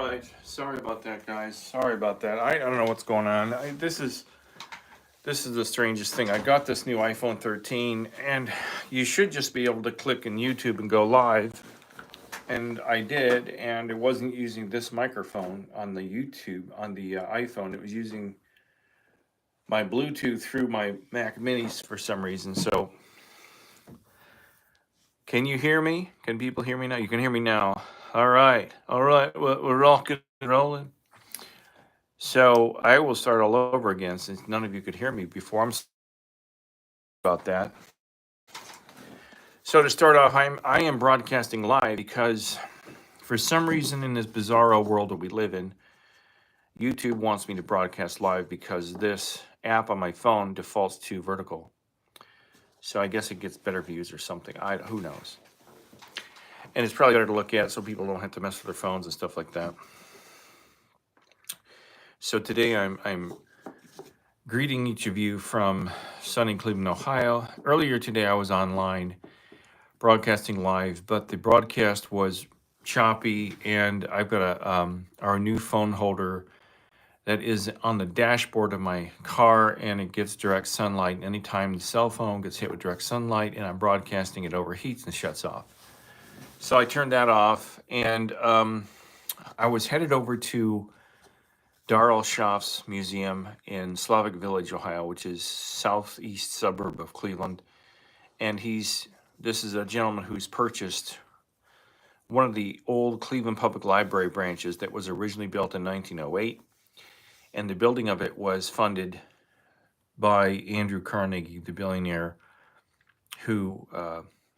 right. Sorry about that, guys. Sorry about that. I don't know what's going on. This is the strangest thing. I got this new iPhone 13, and you should just be able to click in YouTube and go live. And I did, and it wasn't using this microphone on the YouTube, on the iPhone. It was using my Bluetooth through my Mac Minis for some reason. So, can you hear me? Can people hear me now? You can hear me now. All right. We're all good and rolling. So I will start all over again since none of you could hear me before. I'm about that. So to start off, I am broadcasting live because for some reason in this bizarro world that we live in, YouTube wants me to broadcast live because this app on my phone defaults to vertical. So I guess it gets better views or something. Who knows? And it's probably better to look at so people don't have to mess with their phones and stuff like that. So today I'm greeting each of you from sunny Cleveland, Ohio. Earlier today I was online broadcasting live, but the broadcast was choppy, and I've got our new phone holder that is on the dashboard of my car, and it gets direct sunlight. Anytime the cell phone gets hit with direct sunlight and I'm broadcasting, it overheats and shuts off. So I turned that off, and I was headed over to Darrell Schaff's museum in Slavic Village, Ohio, which is southeast suburb of Cleveland. And this is a gentleman who's purchased one of the old Cleveland Public Library branches that was originally built in 1908. And the building of it was funded by Andrew Carnegie, the billionaire who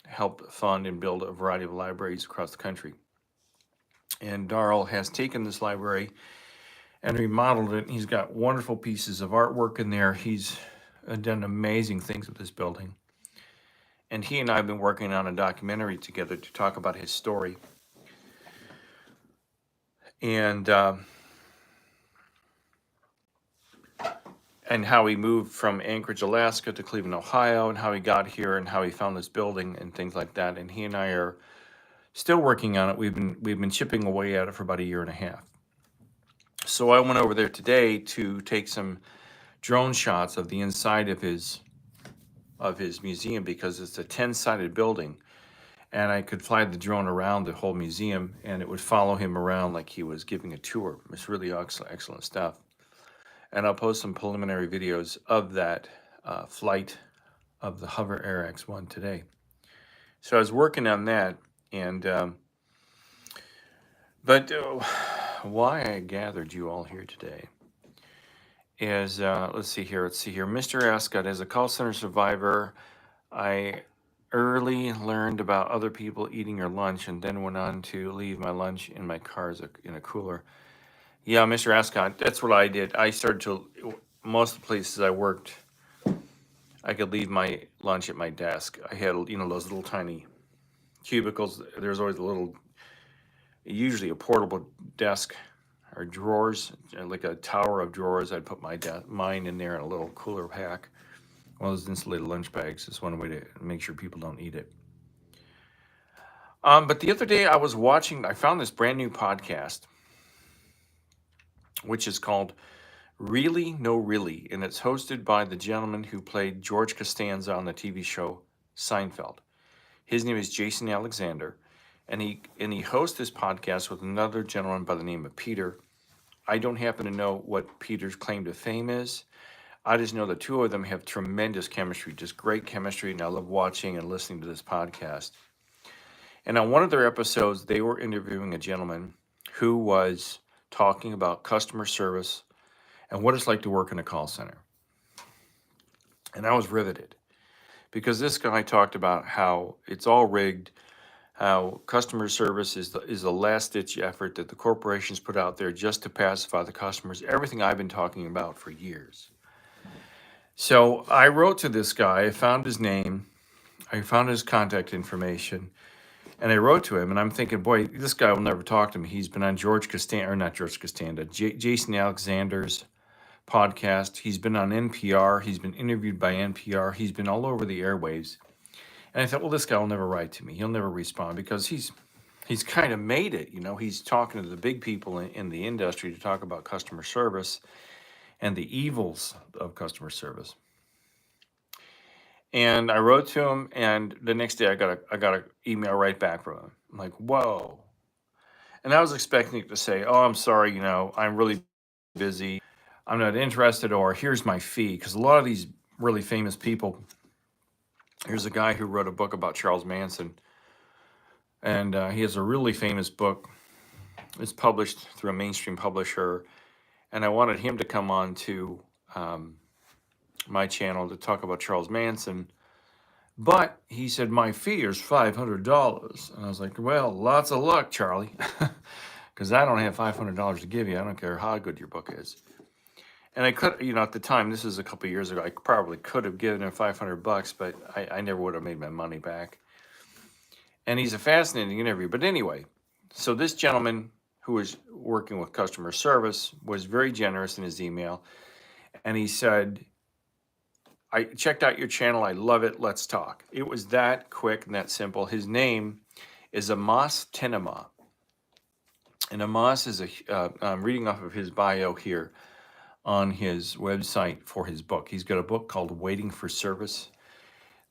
helped fund and build a variety of libraries across the country. And Darrell has taken this library and remodeled it. He's got wonderful pieces of artwork in there. He's done amazing things with this building. And he and I have been working on a documentary together to talk about his story. And how he moved from Anchorage, Alaska to Cleveland, Ohio, and how he got here and how he found this building and things like that. And he and I are still working on it. We've been chipping away at it for about a year and a half. So I went over there today to take some drone shots of the inside of his museum because it's a 10-sided building, and I could fly the drone around the whole museum and it would follow him around like he was giving a tour. It's really excellent stuff. And I'll post some preliminary videos of that flight of the Hover Air X1 today. So I was working on that, and why I gathered you all here today is, let's see here. Mr. Ascot, as a call center survivor, I early learned about other people eating your lunch and then went on to leave my lunch in my car in a cooler. Yeah, Mr. Ascot, that's what I did. I started to, most of the places I worked, I could leave my lunch at my desk. I had, those little tiny cubicles. There's always usually a portable desk or drawers, like a tower of drawers. I'd put mine in there in a little cooler pack. One of those insulated lunch bags is one way to make sure people don't eat it. But the other day I found this brand new podcast, which is called Really No Really, and it's hosted by the gentleman who played George Costanza on the TV show Seinfeld. His name is Jason Alexander, and he hosts this podcast with another gentleman by the name of Peter. I don't happen to know what Peter's claim to fame is. I just know the two of them have tremendous chemistry, just great chemistry, and I love watching and listening to this podcast. And on one of their episodes, they were interviewing a gentleman who was talking about customer service and what it's like to work in a call center. And I was riveted because this guy talked about how it's all rigged, how customer service is the last-ditch effort that the corporations put out there just to pacify the customers, everything I've been talking about for years. So I wrote to this guy, I found his name, I found his contact information, and I wrote to him, and I'm thinking, boy, this guy will never talk to me. He's been on Jason Alexander's podcast. He's been on NPR. He's been interviewed by NPR. He's been all over the airwaves. And I thought, well, this guy will never write to me. He'll never respond because he's he's kind of made it. You know, he's talking to the big people in the industry to talk about customer service and the evils of customer service. And I wrote to him, and the next day I got an email right back from him. I'm like, whoa. And I was expecting it to say, oh, I'm sorry, you know, I'm really busy. I'm not interested, or here's my fee. Because a lot of these really famous people, here's a guy who wrote a book about Charles Manson, and he has a really famous book. It's published through a mainstream publisher, and I wanted him to come on to my channel to talk about Charles Manson. But he said, my fee is $500. And I was like, well, lots of luck, Charlie, because I don't have $500 to give you. I don't care how good your book is. And I could, you know, at the time, this is a couple of years ago, I probably could have given him $500, but I never would have made my money back. And he's a fascinating interview. But anyway, so this gentleman who was working with customer service was very generous in his email. And he said, I checked out your channel. I love it. Let's talk. It was that quick and that simple. His name is Amos Tenma. And Amos is I'm reading off of his bio here on his website for his book. He's got a book called Waiting for Service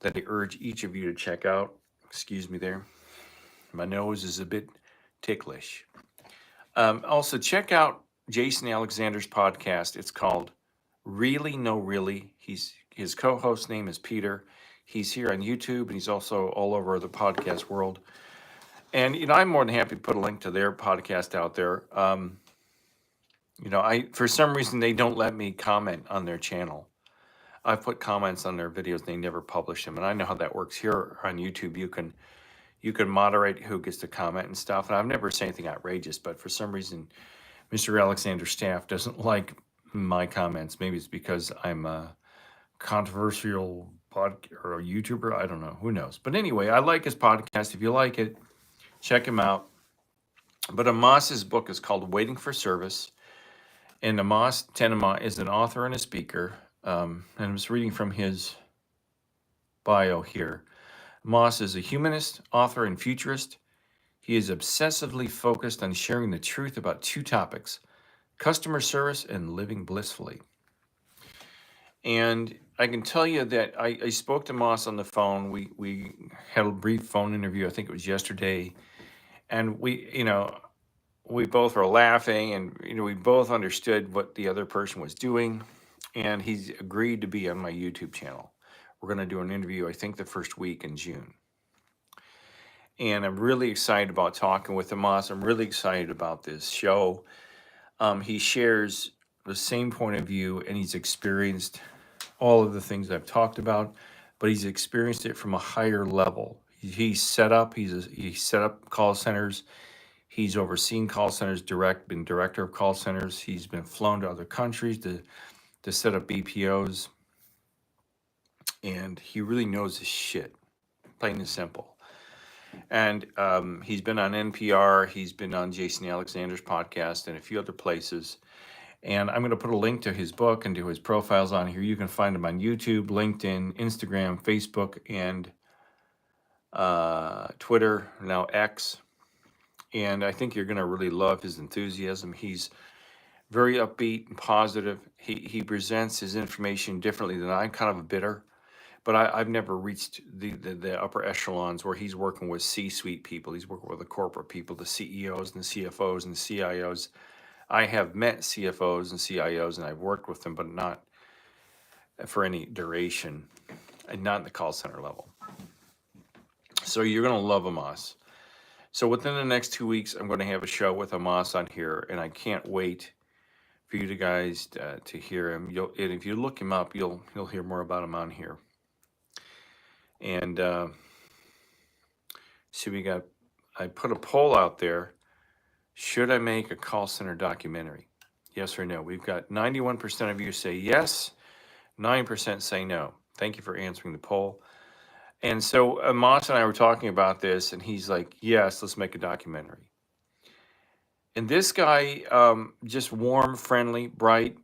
that I urge each of you to check out. Excuse me there. My nose is a bit ticklish. Also, check out Jason Alexander's podcast. It's called Really No Really. His co-host name is Peter. He's here on YouTube, and he's also all over the podcast world. And, you know, I'm more than happy to put a link to their podcast out there. You know, for some reason, they don't let me comment on their channel. I've put comments on their videos. They never publish them. And I know how that works here on YouTube. You can moderate who gets to comment and stuff. And I've never said anything outrageous, but for some reason, Mr. Alexander's staff doesn't like my comments. Maybe it's because I'm a controversial or a YouTuber. I don't know. Who knows? But anyway, I like his podcast. If you like it, check him out. But Amos's book is called Waiting for Service. And Amos Tenma is an author and a speaker. And I'm just reading from his bio here. Amos is a humanist, author, and futurist. He is obsessively focused on sharing the truth about two topics: customer service and living blissfully. And I can tell you that I spoke to Moss on the phone. We had a brief phone interview. I think it was yesterday. And we both were laughing, and, you know, we both understood what the other person was doing. And he's agreed to be on my YouTube channel. We're going to do an interview, I think, the first week in June. And I'm really excited about talking with Amos. I'm really excited about this show. He shares the same point of view, and he's experienced all of the things I've talked about, but he's experienced it from a higher level. He's set up call centers. He's overseen call centers, been director of call centers. He's been flown to other countries to set up BPOs. And he really knows his shit, plain and simple. And he's been on NPR. He's been on Jason Alexander's podcast and a few other places. And I'm going to put a link to his book and to his profiles on here. You can find him on YouTube, LinkedIn, Instagram, Facebook, and Twitter, now X. And I think you're going to really love his enthusiasm. He's very upbeat and positive. He presents his information differently than I. I'm kind of a bitter, but I've never reached the upper echelons where he's working with C-suite people. He's working with the corporate people, the CEOs and the CFOs and the CIOs. I have met CFOs and CIOs, and I've worked with them, but not for any duration, and not in the call center level. So you're going to love Amos. So within the next 2 weeks, I'm going to have a show with Amos on here, and I can't wait for you guys to hear him. And if you look him up, you'll hear more about him on here. And so I put a poll out there. Should I make a call center documentary? Yes or no? We've got 91% of you say yes, 9% say no. Thank you for answering the poll. And so Amos and I were talking about this, and he's like, yes, let's make a documentary. And this guy, just warm, friendly, bright,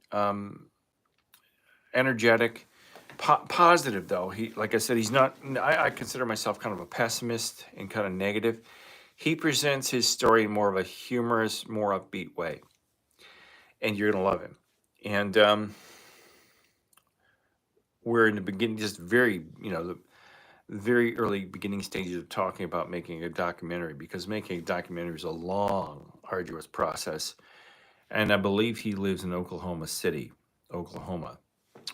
energetic, positive, though. Like I said, he's not, I consider myself kind of a pessimist and kind of negative. He presents his story in more of a humorous, more upbeat way, and you're gonna love him. And we're in the beginning, just very, the very early beginning stages of talking about making a documentary, because making a documentary is a long, arduous process. And I believe he lives in Oklahoma City, Oklahoma,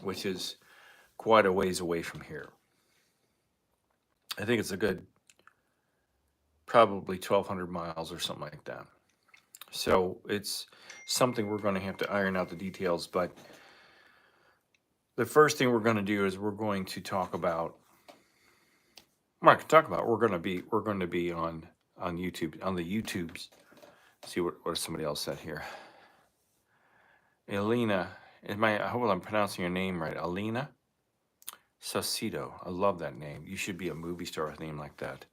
which is quite a ways away from here. I think it's a good, probably 1,200 miles or something like that. So it's something we're going to have to iron out the details. But the first thing we're going to do is we're going to talk about. We're going to be on YouTube, on the YouTubes. See what somebody else said here. Elena, I hope I'm pronouncing your name right. Elena Saucedo. I love that name. You should be a movie star with a name like that.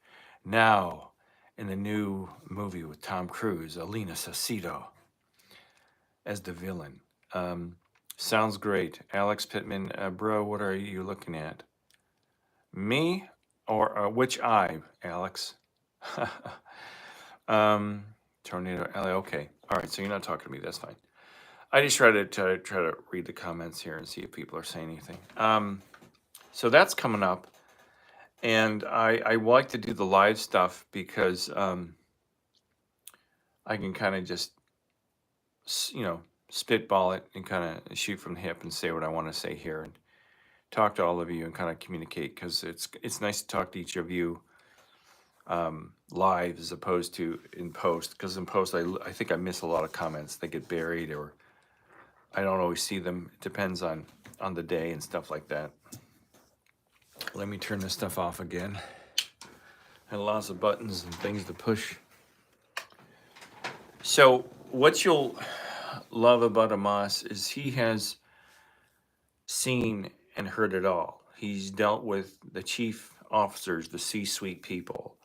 Now, in the new movie with Tom Cruise, Elena Saucedo as the villain. Sounds great. Alex Pittman, bro, what are you looking at? Me or which eye, Alex? Tornado LA. Okay. All right. So you're not talking to me. That's fine. I just try to read the comments here and see if people are saying anything. So that's coming up, and I like to do the live stuff because I can kind of just spitball it and kind of shoot from the hip and say what I want to say here and talk to all of you and kind of communicate, because it's nice to talk to each of you live as opposed to in post, because in post I think I miss a lot of comments. They get buried or I don't always see them. It depends on the day and stuff like that. Let me turn this stuff off again. And lots of buttons and things to push. So what you'll love about Amos is he has seen and heard it all. He's dealt with the chief officers, the C-suite people.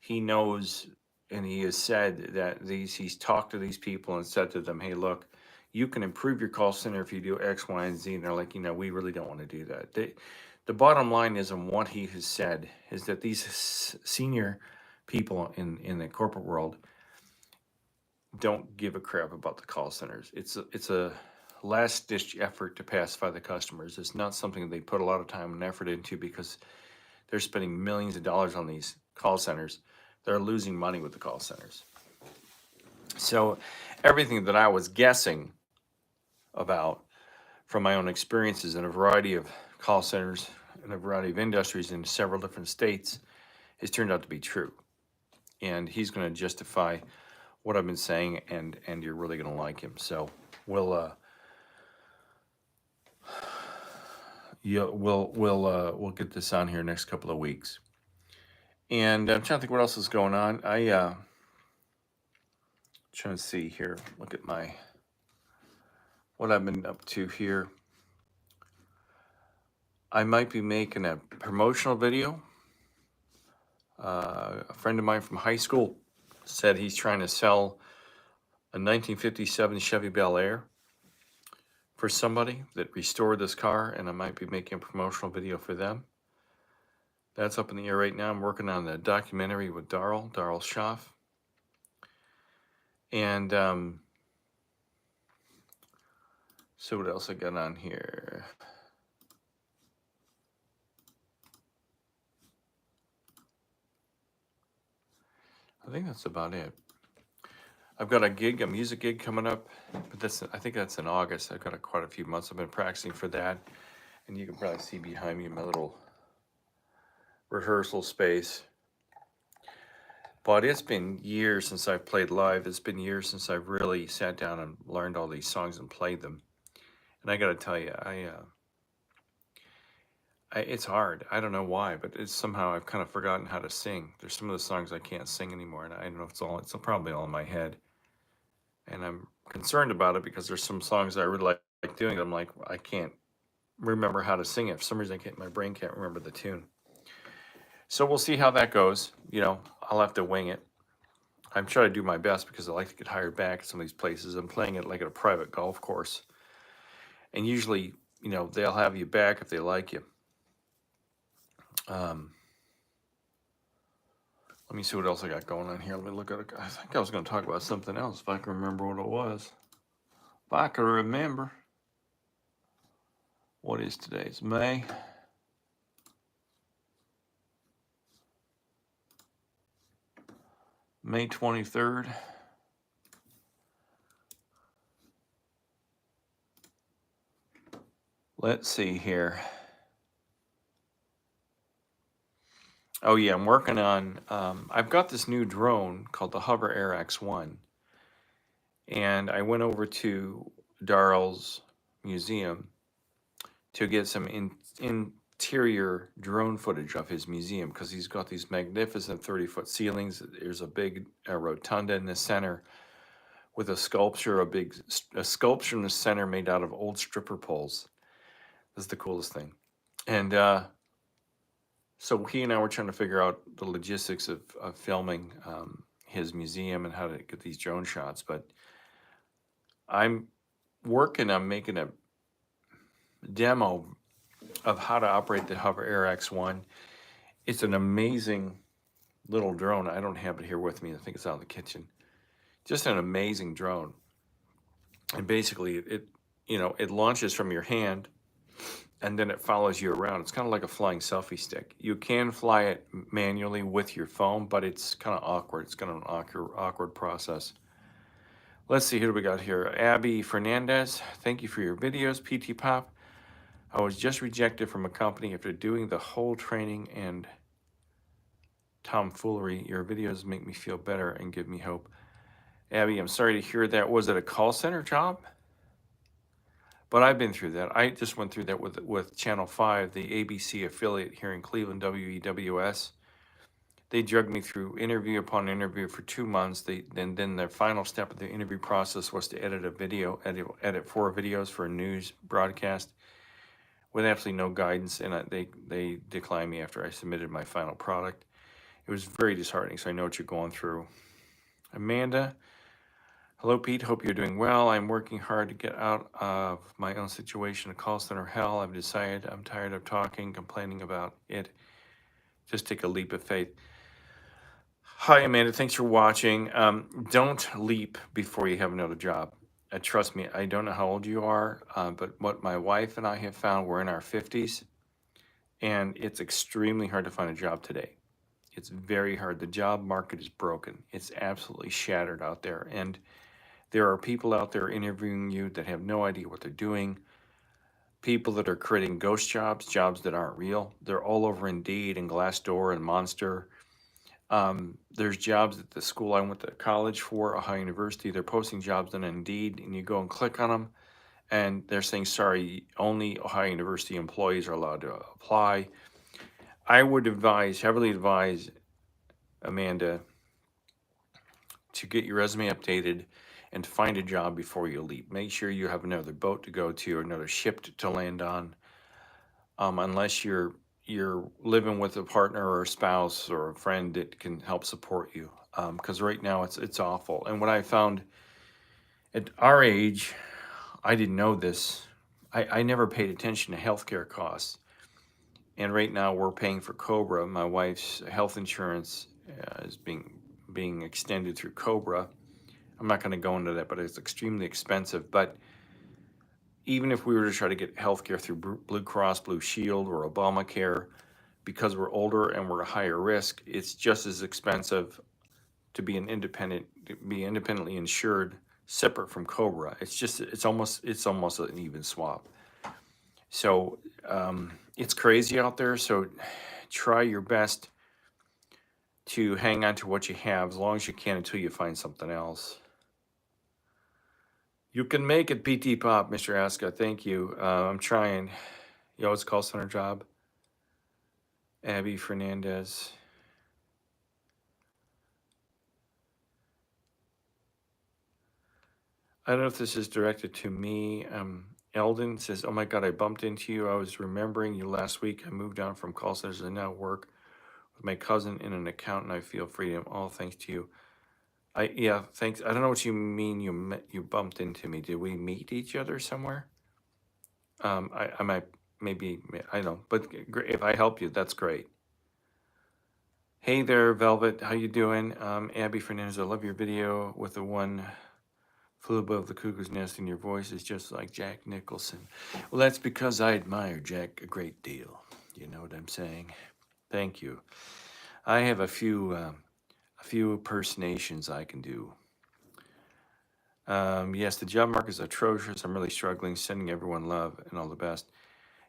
He knows, and he has said that he's talked to these people and said to them, hey, look, you can improve your call center if you do X, Y, and Z. And they're like, we really don't want to do that. The bottom line is, and what he has said, is that these senior people in the corporate world don't give a crap about the call centers. It's a last-ditch effort to pacify the customers. It's not something they put a lot of time and effort into, because they're spending millions of dollars on these call centers. They're losing money with the call centers. So everything that I was guessing about from my own experiences in a variety of call centers in a variety of industries in several different states has turned out to be true. And he's going to justify what I've been saying, and you're really going to like him. So we'll get this on here next couple of weeks. And I'm trying to think what else is going on. Trying to see here. Look at what I've been up to here. I might be making a promotional video. A friend of mine from high school said he's trying to sell a 1957 Chevy Bel Air for somebody that restored this car, and I might be making a promotional video for them. That's up in the air right now. I'm working on the documentary with Darrell Schaff. And so what else I got on here? I think that's about it. I've got a music gig coming up, but I think that's in August. I've got quite a few months. I've been practicing for that, and you can probably see behind me my little rehearsal space. But it's been years since I've played live. It's been years since I've really sat down and learned all these songs and played them. And I got to tell you, it's hard. I don't know why, but it's somehow I've kind of forgotten how to sing. There's some of the songs I can't sing anymore, and I don't know if it's probably all in my head. And I'm concerned about it, because there's some songs I really like doing. I'm like, I can't remember how to sing it. For some reason, my brain can't remember the tune. So we'll see how that goes. I'll have to wing it. I'm trying to do my best, because I like to get hired back at some of these places. I'm playing it like at a private golf course. And usually, they'll have you back if they like you. Let me see what else I got going on here. Let me look at it. I think I was going to talk about something else if I can remember what it was. If I can remember. What is today? It's May. May 23rd. Let's see here. Oh yeah, I'm working on, I've got this new drone called the Hover Air X1. And I went over to Darrell's museum to get some interior drone footage of his museum because he's got these magnificent 30-foot ceilings. There's a big rotunda in the center with a sculpture, a sculpture in the center made out of old stripper poles. This is the coolest thing. And so he and I were trying to figure out the logistics of filming his museum and how to get these drone shots. But I'm working on making a demo of how to operate the Hover Air X1. It's an amazing little drone. I don't have it here with me. I think it's out in the kitchen. Just an amazing drone. And basically it launches from your hand and then it follows you around. It's kind of like a flying selfie stick. You can fly it manually with your phone, but it's kind of awkward. It's kind of an awkward process. Let's see, who do we got here? Abby Fernandez, thank you for your videos. PTPOP, I was just rejected from a company after doing the whole training and tomfoolery. Your videos make me feel better and give me hope. Abby, I'm sorry to hear that. Was it a call center job? But I've been through that. I just went through that with Channel 5, the ABC affiliate here in Cleveland, WEWS. They drugged me through interview upon interview for 2 months. Then their final step of the interview process was to edit a video, edit 4 videos for a news broadcast with absolutely no guidance, and they declined me after I submitted my final product. It was very disheartening, so I know what you're going through. Amanda, hello Pete, hope you're doing well. I'm working hard to get out of my own situation, a call center hell. I've decided I'm tired of talking, complaining about it. Just take a leap of faith. Hi Amanda, thanks for watching. Don't leap before you have another job. Trust me, I don't know how old you are, but what my wife and I have found, we're in our 50s, and it's extremely hard to find a job today. It's very hard. The job market is broken. It's absolutely shattered out there. And there are people out there interviewing you that have no idea what they're doing. People that are creating ghost jobs, jobs that aren't real. They're all over Indeed and Glassdoor and Monster. There's jobs at the school I went to college for, Ohio University. They're posting jobs on Indeed, and you go and click on them, and they're saying, sorry, only Ohio University employees are allowed to apply. I would heavily advise, Amanda, to get your resume updated and find a job before you leave. Make sure you have another boat to go to, another ship to land on, unless you're living with a partner or a spouse or a friend that can help support you. Because right now it's awful. And what I found at our age, I didn't know this. I never paid attention to healthcare costs. And right now we're paying for Cobra. My wife's health insurance is being extended through Cobra. I'm not going to go into that, but it's extremely expensive. But even if we were to try to get healthcare through Blue Cross Blue Shield or Obamacare, because we're older and we're a higher risk, it's just as expensive to be independently insured, separate from Cobra. It's almost an even swap. So it's crazy out there. So try your best to hang on to what you have as long as you can until you find something else. You can make it, PTPOP, Mr. Aska. Thank you. I'm trying. You always call center job. Abby Fernandez. I don't know if this is directed to me. Eldon says, oh my God, I bumped into you. I was remembering you last week. I moved down from call centers and now work with my cousin in an account, and I feel freedom. All thanks to you. Yeah, thanks. I don't know what you mean you bumped into me. Did we meet each other somewhere? I might, maybe, I don't know. But if I help you, that's great. Hey there, Velvet. How you doing? Abby Fernandez, I love your video with the one flew above the cuckoo's nest, and your voice is just like Jack Nicholson. Well, that's because I admire Jack a great deal. You know what I'm saying? Thank you. I have a few impersonations I can do. Yes, the job market is atrocious. I'm really struggling. Sending everyone love and all the best.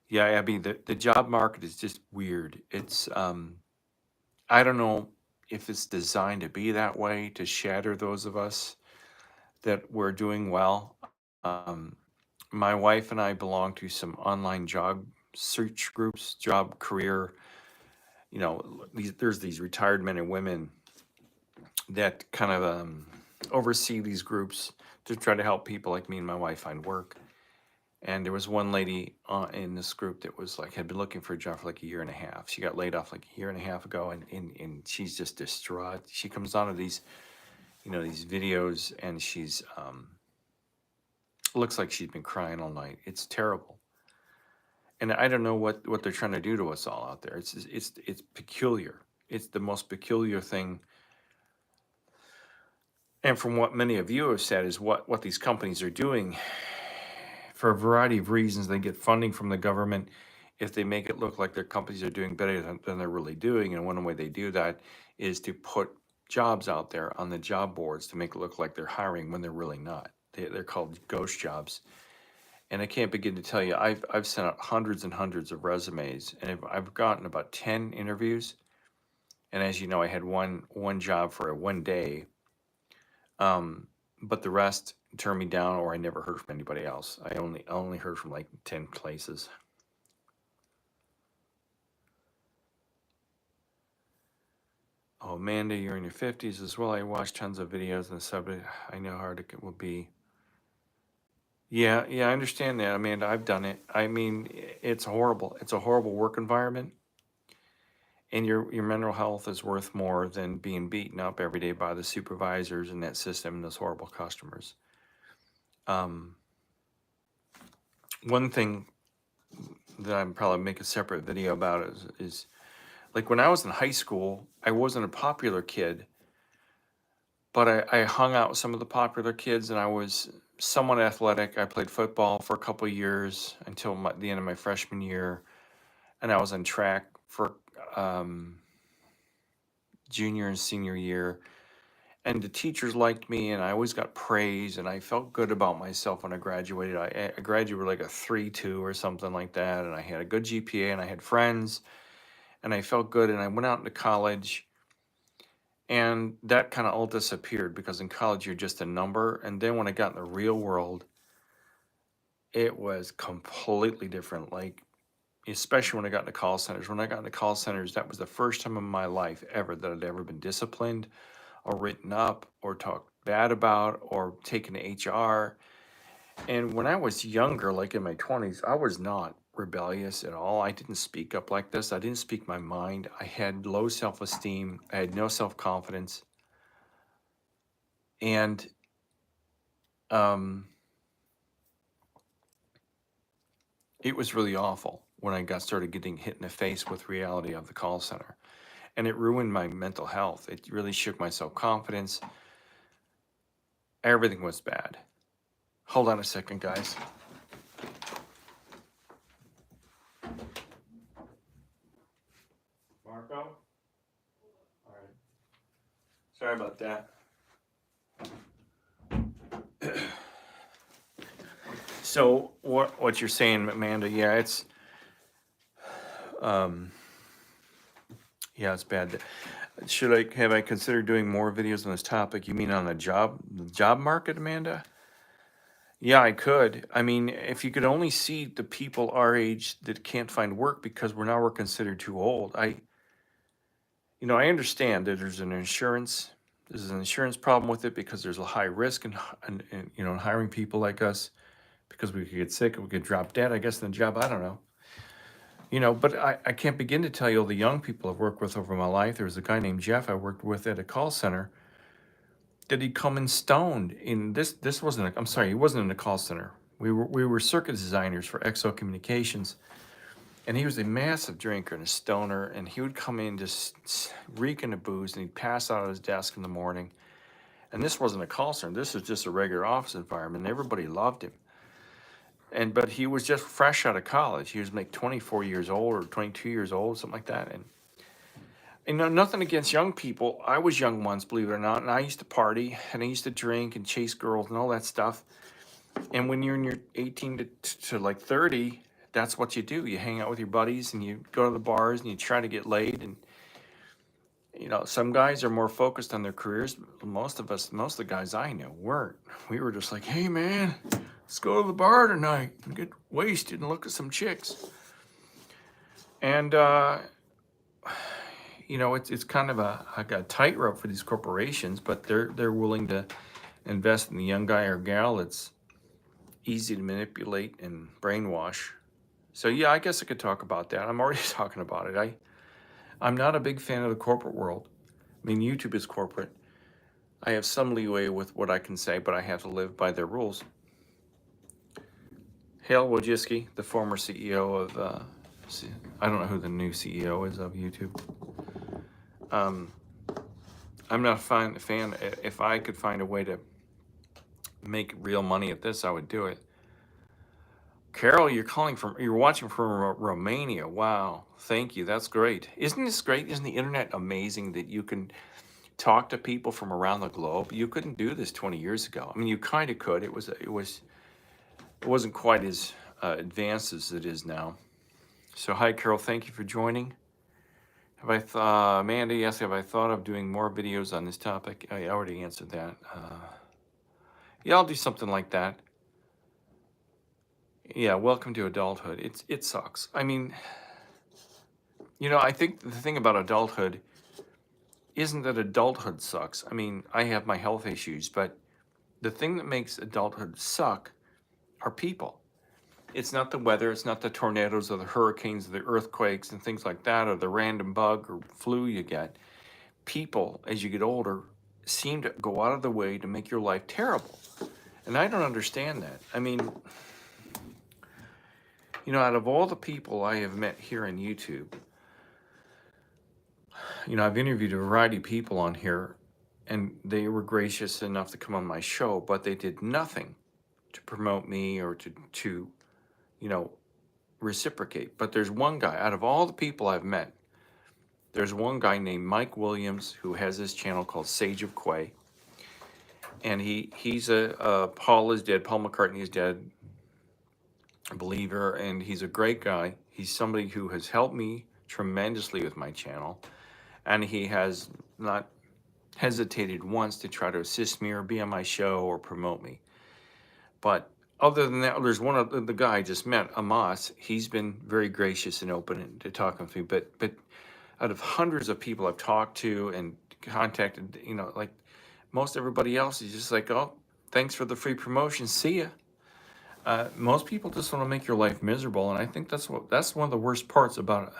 Yeah, Abby, the job market is just weird. It's I don't know if it's designed to be that way to shatter those of us that were doing well. Um, my wife and I belong to some online job search groups, job career. You know, there's these retired men and women that kind of oversee these groups to try to help people like me and my wife find work. And there was one lady in this group that was like, had been looking for a job for like a year and a half. She got laid off like a year and a half ago, and she's just distraught. She comes onto these, these videos, and she's, looks like she's been crying all night. It's terrible. And I don't know what they're trying to do to us all out there. It's peculiar. It's the most peculiar thing. And from what many of you have said is what these companies are doing for a variety of reasons. They get funding from the government if they make it look like their companies are doing better than they're really doing. And one way they do that is to put jobs out there on the job boards to make it look like they're hiring when they're really not. They're called ghost jobs. And I can't begin to tell you, I've sent out hundreds and hundreds of resumes, and I've gotten about 10 interviews. And as you know, I had one job for one day, but the rest turned me down, or I never heard from anybody else. I only heard from like 10 places. Oh, Amanda, you're in your 50s as well. I watched tons of videos on the subject. I know how hard it will be. Yeah, I understand that, Amanda. I've done it. I mean, it's horrible. It's a horrible work environment, and your mental health is worth more than being beaten up every day by the supervisors in that system and those horrible customers. Um, One thing that I'm probably make a separate video about is like when I was in high school, I wasn't a popular kid, but I hung out with some of the popular kids, and I was somewhat athletic. I played football for a couple of years until the end of my freshman year, and I was on track for um, junior and senior year. And the teachers liked me, and I always got praise, and I felt good about myself when I graduated. I graduated with like a 3.2 or something like that, and I had a good GPA, and I had friends, and I felt good. And I went out into college, and that kind of all disappeared because in college you're just a number. And then when I got in the real world, it was completely different. Like, especially when I got into call centers. When I got into call centers, that was the first time in my life ever that I'd ever been disciplined or written up or talked bad about or taken to HR. And when I was younger, like in my 20s, I was not rebellious at all. I didn't speak up like this. I didn't speak my mind. I had low self-esteem. I had no self-confidence. And um, it was really awful when I started getting hit in the face with reality of the call center. And it ruined my mental health. It really shook my self-confidence. Everything was bad. Hold on a second, guys. Marco? All right. Sorry about that. So what you're saying, Amanda? Yeah, it's it's bad. Have I considered doing more videos on this topic? You mean on the job market, Amanda? Yeah, I could. I mean, if you could only see the people our age that can't find work because we're considered too old. I understand that there's an insurance problem with it because there's a high risk in hiring people like us because we could get sick and we could drop dead, I guess, in the job. I don't know. But I can't begin to tell you all the young people I've worked with over my life. There was a guy named Jeff I worked with at a call center that he'd come in stoned. In this wasn't he wasn't in a call center. We were circuit designers for XO Communications. And he was a massive drinker and a stoner, and he would come in just reeking of booze, and he'd pass out at his desk in the morning. And this wasn't a call center. This was just a regular office environment, and everybody loved him. But he was just fresh out of college. He was like 24 years old or 22 years old, something like that. And nothing against young people. I was young once, believe it or not, and I used to party, and I used to drink and chase girls and all that stuff. And when you're in your 18 to like 30, that's what you do. You hang out with your buddies, and you go to the bars, and you try to get laid. And some guys are more focused on their careers. Most of the guys I know weren't. We were just like, hey man, let's go to the bar tonight and get wasted and look at some chicks. And it's kind of a tightrope for these corporations, but they're willing to invest in the young guy or gal that's easy to manipulate and brainwash. So yeah, I guess I could talk about that. I'm already talking about it. I'm not a big fan of the corporate world. I mean, YouTube is corporate. I have some leeway with what I can say, but I have to live by their rules. Hale Wojcicki, the former CEO of, I don't know who the new CEO is of YouTube. I'm not a fan. If I could find a way to make real money at this, I would do it. Carol, you're watching from Romania. Wow, thank you. That's great. Isn't this great? Isn't the internet amazing that you can talk to people from around the globe? You couldn't do this 20 years ago. I mean, you kind of could. It wasn't quite as advanced as it is now. So, hi, Carol. Thank you for joining. Amanda asked, have I thought of doing more videos on this topic? I already answered that. Yeah, I'll do something like that. Yeah, welcome to adulthood. It sucks. I mean, I think the thing about adulthood isn't that adulthood sucks. I mean, I have my health issues, but the thing that makes adulthood suck are people. It's not the weather, it's not the tornadoes or the hurricanes or the earthquakes and things like that, or the random bug or flu you get. People, as you get older, seem to go out of the way to make your life terrible. And I don't understand that. I mean, out of all the people I have met here on YouTube, I've interviewed a variety of people on here, and they were gracious enough to come on my show, but they did nothing to promote me or to reciprocate. But there's one guy, out of all the people I've met, there's one guy named Mike Williams who has this channel called Sage of Quay. And he's Paul is dead, Paul McCartney is dead, a believer, and he's a great guy. He's somebody who has helped me tremendously with my channel, and he has not hesitated once to try to assist me or be on my show or promote me. But other than that, there's one of the guy I just met, Amos. He's been very gracious and open to talking with me. But out of hundreds of people I've talked to and contacted, like most everybody else is just like, oh, thanks for the free promotion. See ya. Most people just want to make your life miserable, and I think that's one of the worst parts about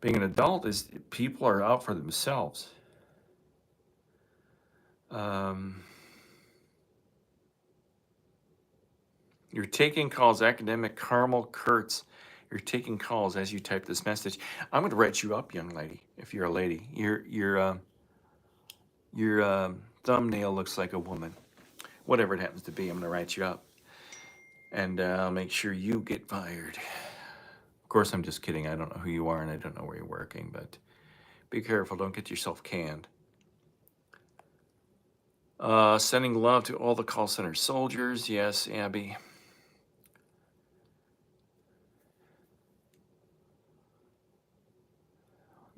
being an adult is people are out for themselves. You're taking calls, academic Carmel Kurtz. You're taking calls as you type this message. I'm going to write you up, young lady. If you're a lady, your thumbnail looks like a woman. Whatever it happens to be, I'm going to write you up. And I'll make sure you get fired. Of course, I'm just kidding. I don't know who you are, and I don't know where you're working, but be careful. Don't get yourself canned. Sending love to all the call center soldiers. Yes, Abby.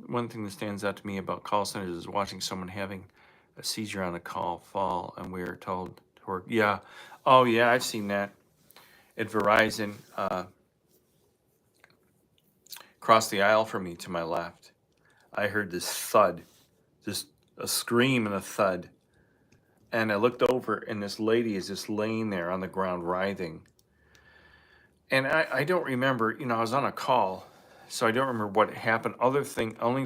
One thing that stands out to me about call centers is watching someone having a seizure on a call fall, and we are told to work. Yeah. Oh, yeah, I've seen that. At Verizon, across the aisle from me to my left, I heard this thud, just a scream and a thud. And I looked over, and this lady is just laying there on the ground writhing. And I don't remember, I was on a call, so I don't remember what happened. Only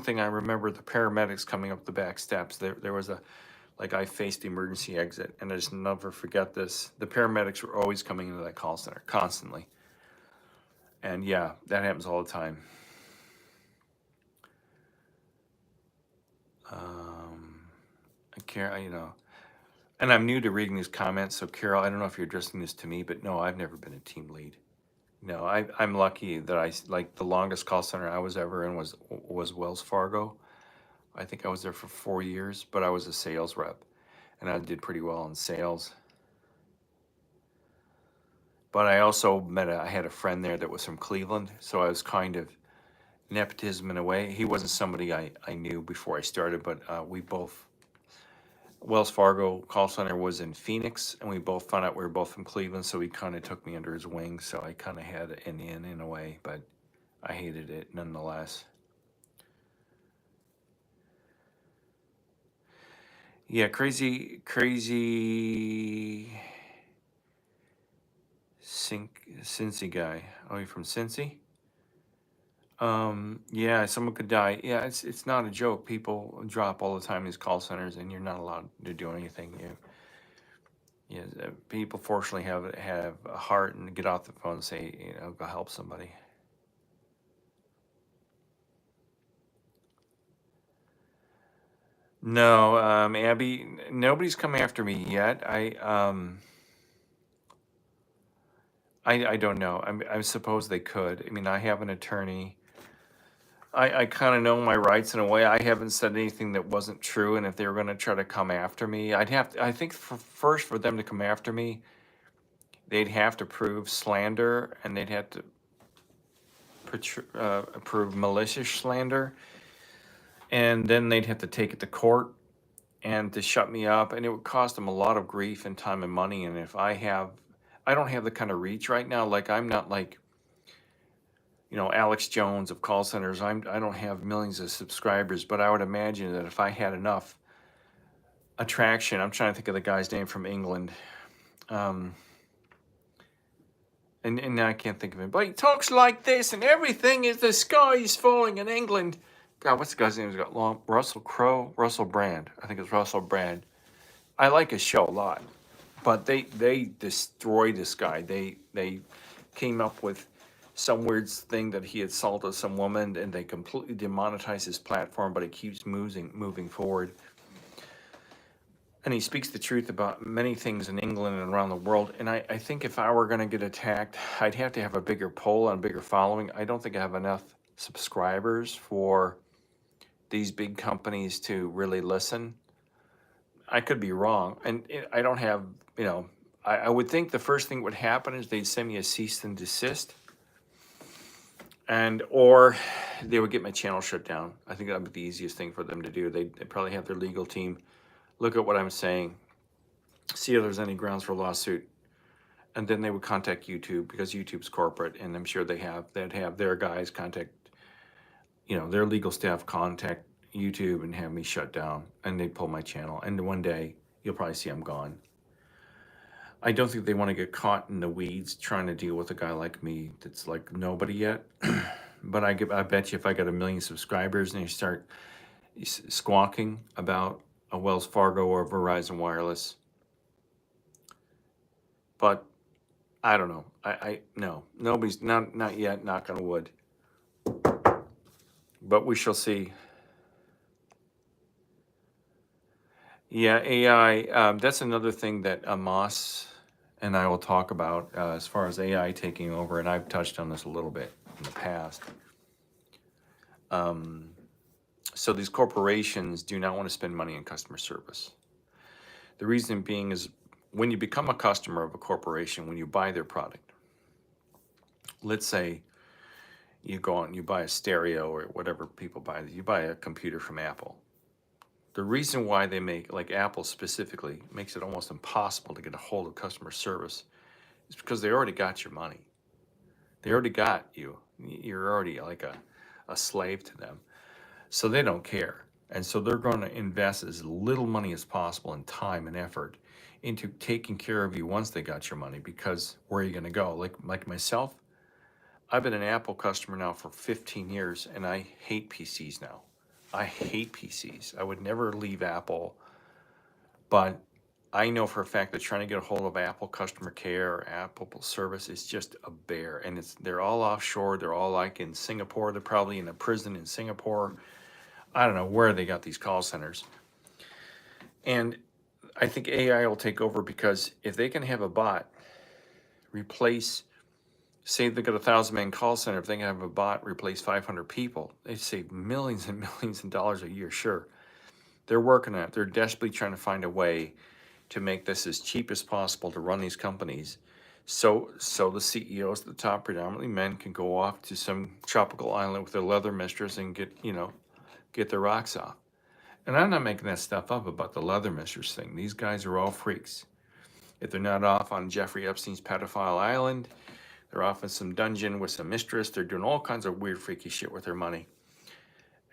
thing I remember, the paramedics coming up the back steps. There was I faced the emergency exit, and I just never forget this. The paramedics were always coming into that call center, constantly. And yeah, that happens all the time. Carol, and I'm new to reading these comments, so Carol, I don't know if you're addressing this to me, but no, I've never been a team lead. No, I'm lucky that like the longest call center I was ever in was Wells Fargo. I think I was there for 4 years, but I was a sales rep, and I did pretty well in sales. But I also I had a friend there that was from Cleveland, so I was kind of nepotism in a way. He wasn't somebody I knew before I started, but we both, Wells Fargo call center was in Phoenix, and we both found out we were both from Cleveland, so he kind of took me under his wing, so I kind of had an in a way, but I hated it nonetheless. Yeah, crazy Cincy guy. Oh, you from Cincy? Yeah, someone could die. Yeah, it's not a joke. People drop all the time in these call centers, and you're not allowed to do anything. People fortunately have a heart and get off the phone and say, go help somebody. No, Abby, nobody's come after me yet. I don't know. I suppose they could. I mean, I have an attorney. I kind of know my rights in a way. I haven't said anything that wasn't true, and if they were going to try to come after me, I think first for them to come after me, they'd have to prove slander, and they'd have to prove malicious slander, and then they'd have to take it to court and to shut me up, and it would cost them a lot of grief and time and money. And if I don't have the kind of reach right now. Like, I'm not like, Alex Jones of call centers. I don't have millions of subscribers, but I would imagine that if I had enough attraction, I'm trying to think of the guy's name from England. And now I can't think of him, but he talks like this, and everything is the sky is falling in England. God, what's the guy's name? He's got long. Russell Brand. I think it's Russell Brand. I like his show a lot, but they destroyed this guy. They came up with some weird thing that he assaulted some woman, and they completely demonetized his platform, but it keeps moving forward. And he speaks the truth about many things in England and around the world. And I think if I were going to get attacked, I'd have to have a bigger poll and a bigger following. I don't think I have enough subscribers for these big companies to really listen. I could be wrong. And I don't have, I would think the first thing that would happen is they'd send me a cease and desist. Or they would get my channel shut down. I think that would be the easiest thing for them to do. They'd probably have their legal team look at what I'm saying, see if there's any grounds for a lawsuit, and then they would contact YouTube, because YouTube's corporate, and I'm sure they'd have their guys contact, their legal staff contact YouTube and have me shut down, and they'd pull my channel. And one day you'll probably see I'm gone. I don't think they want to get caught in the weeds trying to deal with a guy like me that's like nobody yet. But I bet you if I got 1 million subscribers and you start squawking about a Wells Fargo or Verizon Wireless, but I don't know. No, nobody's not yet. Knock on wood. But we shall see. Yeah, AI. That's another thing that Amos and I will talk about as far as AI taking over, and I've touched on this a little bit in the past. So these corporations do not want to spend money on customer service. The reason being is when you become a customer of a corporation, when you buy their product, let's say you go out and you buy a stereo or whatever people buy, you buy a computer from Apple. The reason why they make, like Apple specifically, makes it almost impossible to get a hold of customer service is because they already got your money. They already got you. You're already like a slave to them. So they don't care. And so they're going to invest as little money as possible in time and effort into taking care of you once they got your money, because where are you going to go? Like myself, I've been an Apple customer now for 15 years, and I hate PCs now. I hate PCs. I would never leave Apple, but I know for a fact that trying to get a hold of Apple customer care or Apple service is just a bear. And they're all offshore. They're all like in Singapore. They're probably in a prison in Singapore. I don't know where they got these call centers. And I think AI will take over, because if they can have a bot replace, say they got a 1,000-man call center, if they can have a bot replace 500 people, they save millions and millions of dollars a year. Sure, they're working on it. They're desperately trying to find a way to make this as cheap as possible to run these companies. So the CEOs at the top, predominantly men, can go off to some tropical island with their leather mistress and get their rocks off. And I'm not making that stuff up about the leather mistress thing. These guys are all freaks. If they're not off on Jeffrey Epstein's pedophile island, they're off in some dungeon with some mistress. They're doing all kinds of weird, freaky shit with their money.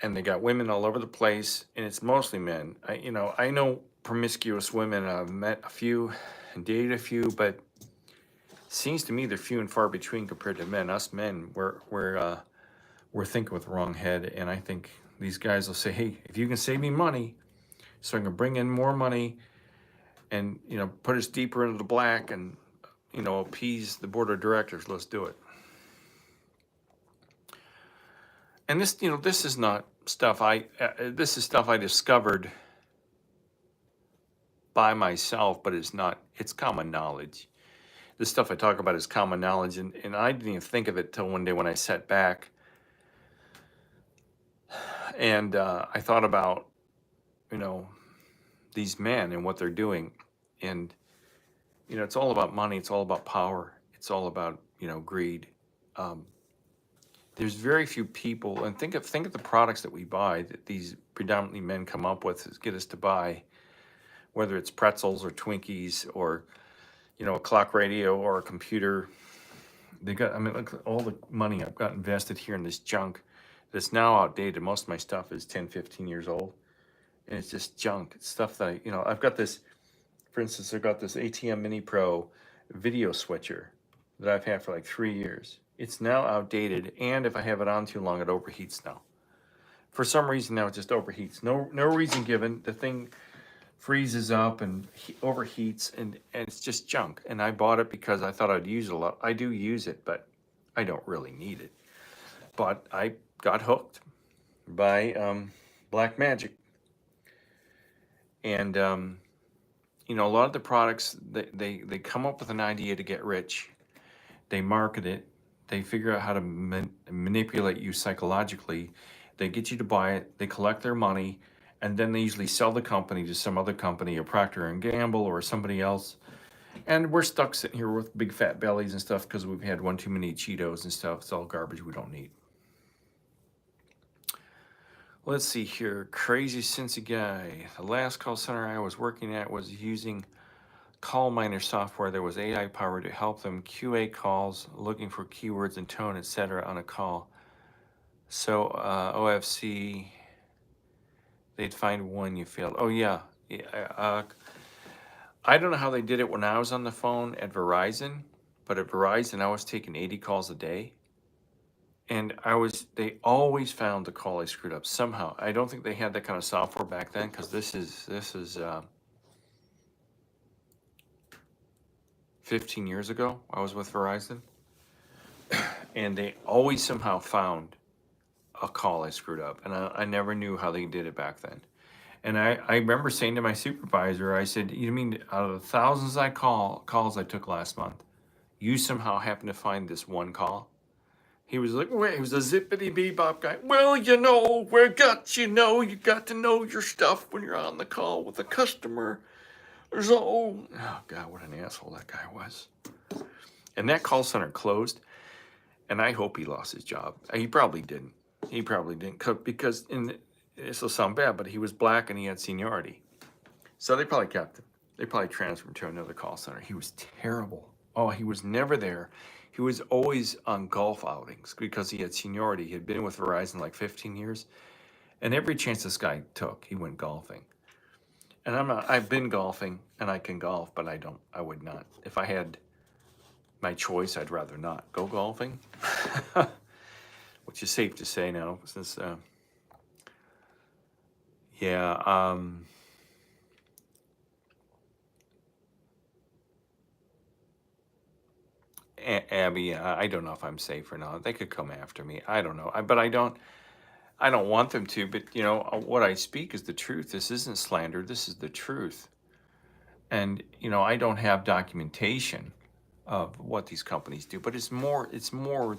And they got women all over the place, and it's mostly men. I know promiscuous women. I've met a few and dated a few, but it seems to me they're few and far between compared to men. Us men, we're thinking with the wrong head, and I think these guys will say, "Hey, if you can save me money, so I can bring in more money, and put us deeper into the black, and appease the board of directors, let's do it." And this is not stuff this is stuff I discovered by myself, but it's common knowledge. This stuff I talk about is common knowledge, and I didn't even think of it till one day when I sat back and I thought about these men and what they're doing. And it's all about money, it's all about power, it's all about greed. There's very few people, and think of the products that we buy that these predominantly men come up with to get us to buy, whether it's pretzels or Twinkies or a clock radio or a computer. Look at all the money I've got invested here in this junk that's now outdated. Most of my stuff is 10, 15 years old, and it's just junk. It's stuff that I've got this, for instance, I've got this ATEM Mini Pro video switcher that I've had for like 3 years. It's now outdated, and if I have it on too long, it overheats now. For some reason now it just overheats. No reason given. The thing freezes up and overheats, and it's just junk. And I bought it because I thought I'd use it a lot. I do use it, but I don't really need it. But I got hooked by Blackmagic. And a lot of the products, they come up with an idea to get rich. They market it. They figure out how to manipulate you psychologically. They get you to buy it. They collect their money, and then they usually sell the company to some other company, or Procter and Gamble or somebody else. And we're stuck sitting here with big fat bellies and stuff because we've had one too many Cheetos and stuff. It's all garbage we don't need. Let's see here. Crazy Cincy guy. The last call center I was working at was using call miner software that was AI powered to help them QA calls, looking for keywords and tone, etc. on a call. So OFC, they'd find one you failed. Oh yeah. I don't know how they did it when I was on the phone at Verizon, but at Verizon I was taking 80 calls a day. And they always found the call I screwed up somehow. I don't think they had that kind of software back then, because this is 15 years ago. I was with Verizon, and they always somehow found a call I screwed up, and I never knew how they did it back then. And I remember saying to my supervisor, I said, "You mean out of the thousands calls I took last month, you somehow happened to find this one call?" He was like, "Wait," he was a zippity bebop guy. "Well, you got to know your stuff when you're on the call with a customer. Oh God, what an asshole that guy was." And that call center closed, and I hope he lost his job. He probably didn't. Because this will sound bad, but he was black and he had seniority. So they probably kept him. They probably transferred him to another call center. He was terrible. Oh, he was never there. He was always on golf outings because he had seniority. He had been with Verizon like 15 years. And every chance this guy took, he went golfing. And I've been golfing and I can golf, but I would not. If I had my choice, I'd rather not go golfing. Which is safe to say now, since, Abby, I don't know if I'm safe or not. They could come after me. I don't know. But I don't want them to. But you know, what I speak is the truth. This isn't slander. This is the truth. And you know, I don't have documentation of what these companies do, but it's more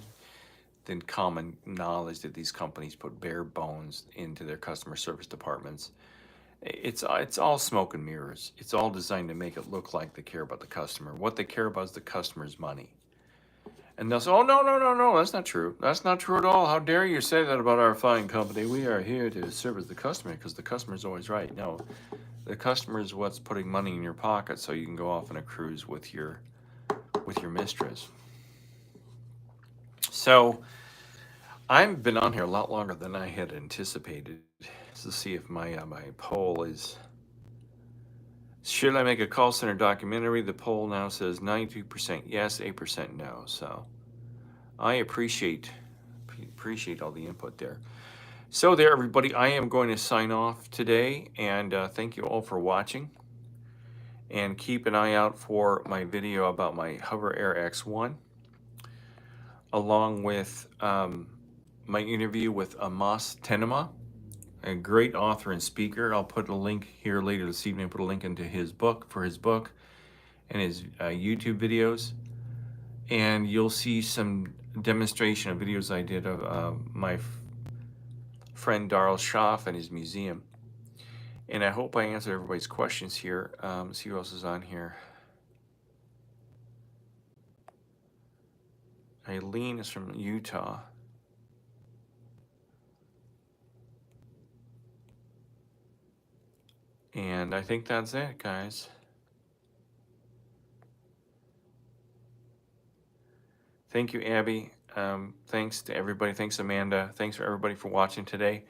than common knowledge that these companies put bare bones into their customer service departments. It's all smoke and mirrors. It's all designed to make it look like they care about the customer. What they care about is the customer's money. And they'll say, "Oh, no, no, no, no, that's not true. That's not true at all. How dare you say that about our fine company? We are here to service the customer because the customer's always right." No, the customer is what's putting money in your pocket so you can go off on a cruise with your mistress. So I've been on here a lot longer than I had anticipated. To see if my poll is, should I make a call center documentary? The poll now says 92% yes, 8% no. So I appreciate all the input there. So there, everybody, I am going to sign off today, and thank you all for watching. And keep an eye out for my video about my Hover Air X1, along with my interview with Amos Tenma, a great author and speaker. I'll put a link here later this evening, put a link into his book, and his YouTube videos. And you'll see some demonstration of videos I did of my friend Darrell Schaff and his museum. And I hope I answered everybody's questions here. See who else is on here. Eileen is from Utah. And I think that's it, guys. Thank you, Abby. Thanks to everybody. Thanks, Amanda. Thanks for everybody for watching today.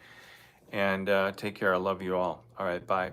And take care. I love you all. All right, bye.